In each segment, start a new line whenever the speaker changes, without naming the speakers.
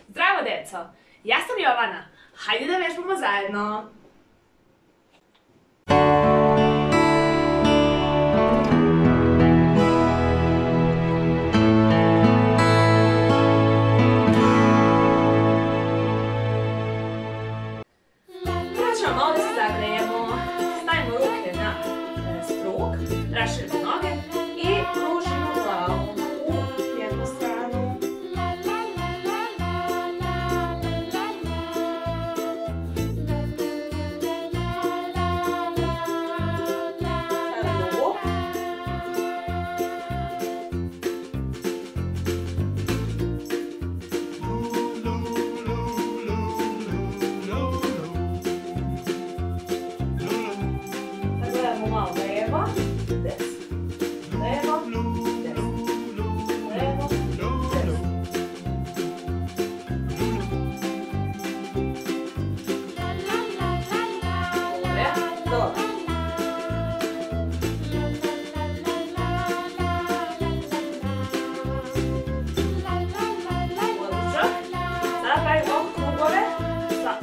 Zdravo deco, ja sam Jovana, hajde da vežbamo zajedno. Prvo ćemo malo da se zagrejemo, stavimo ruke na struk, raširimo noge i kružimo glavu u jednu stranu.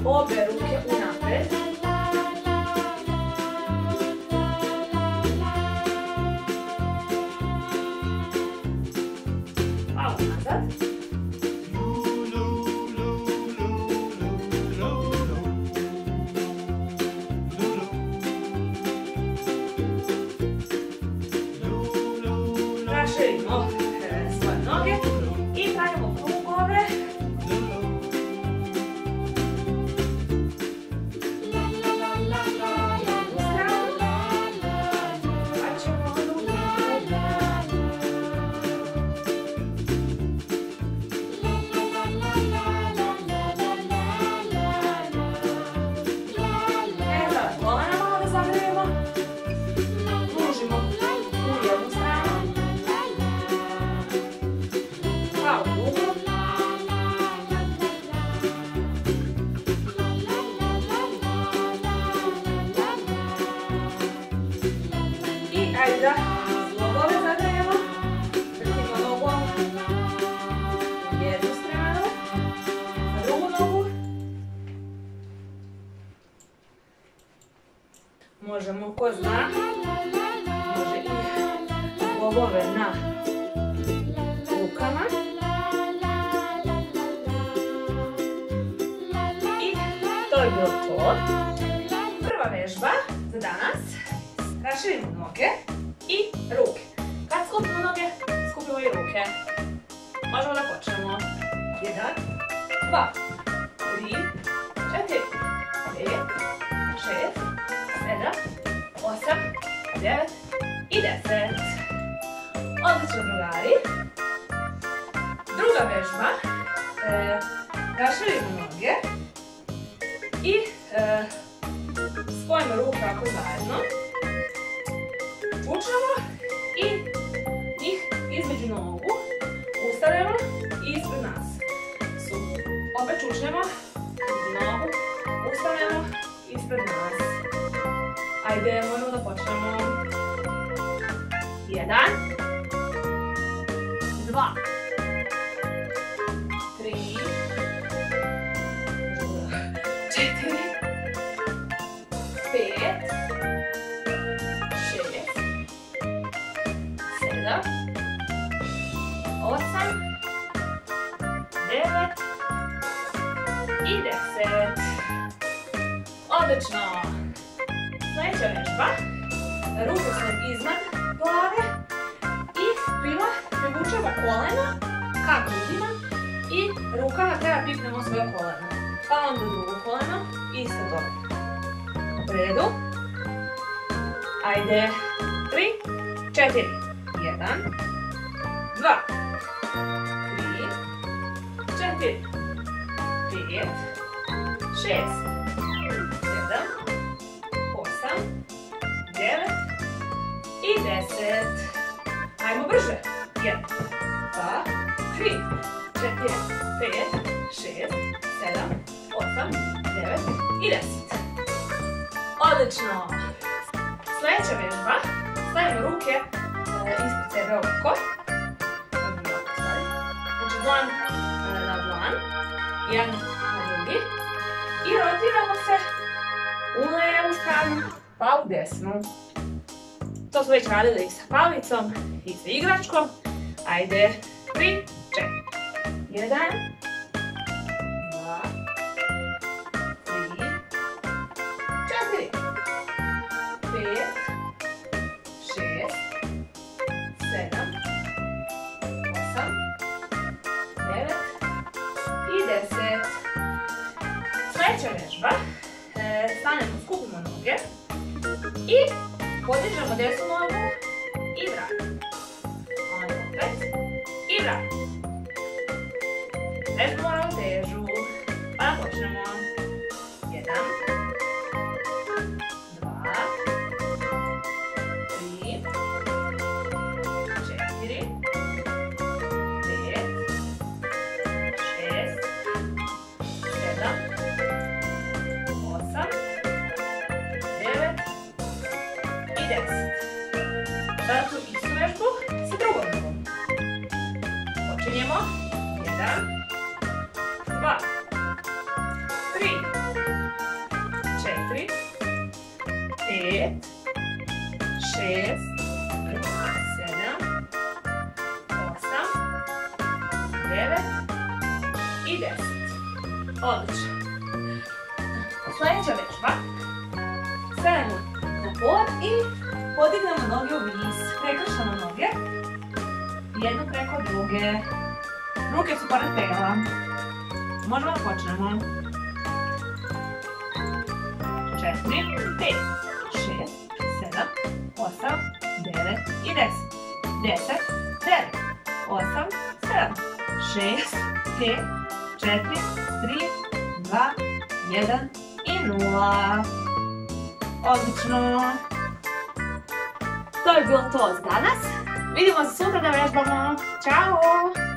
Obe ruke unapred. Malo nazad. Raširimo svoje noge i pravimo krugove. Ajde da zglobove zagrejemo, vrtimo nogom u jednu stranu, na drugu nogu. Možemo, ko zna, može i zglobove na rukama. I to je bilo to. Prva vežba za danas. Raširimo noge i ruke. Kad skupimo noge, skupimo i ruke. Možemo da počnemo. 1, 2, 3, 4, 5, 6, 7, 8, 9 i 10. Odlično, drugari. Druga vežba. Raširimo noge i spojimo ruke ovako zajedno. Čučnemo i njih između nogu ustavljamo i ispred nas. Opet čučnemo, između nogu ustavljamo ispred nas. Ajde, možemo da počnemo. 1, 2, 3, 4, 5, 8, 9 i 10. Odlično! Sljedeća vežba. Ruku sam iznad glave i privučemo kolena ka grudima i rukama treba pipnemo svoje koleno. Pa onda drugo koleno, isto to. U redu. Ajde. 3, 4. 1, 2, 3, 4, 5, 6, 7, 8, 9 i 10. Ajmo brže. 1, 2, 3, 4, 5, 6, 7, 8, 9 i 10. Odlično. Sljedeća vežba. Stavimo ruke ispred sebe ovako. Znači dlan na dlan. jedan na drugi i rotiramo se u levu stranu pa u desnu. To smo već radili i sa palicom i sa igračkom. Ajde, 3, 4. 1, 2, 3, 4, 5, 6, 7, 8, 9 i 10. Sljedeća vežba. Stanemo, skupimo noge i podižemo desnu nogu i vratimo. Onda opet i vratimo. Desnu ravnotežu. Pa počnemo. 1, 2, 3, 4, 5, 6, 7, 8, 9 i 10. Sada tu istu vežbu sa drugom nogom. Počinjemo. 1, 2, 3, 4, 5, 6, 7, 8, 9 i 10. Odlično. Sljedeća vežba. Stanemo na pod i podignemo noge u vis. Prekršamo noge. Jednu preko druge. Ruke su pored tela. Možemo da počnemo. 4, 5, 6, 7, 8, 9 i 10. 10, 9, 8, 7, 6, 5, 4, 3, 2, 1 i 0. Odlično. To je bilo to za danas. Vidimo se sutra da vežbamo. Ćao!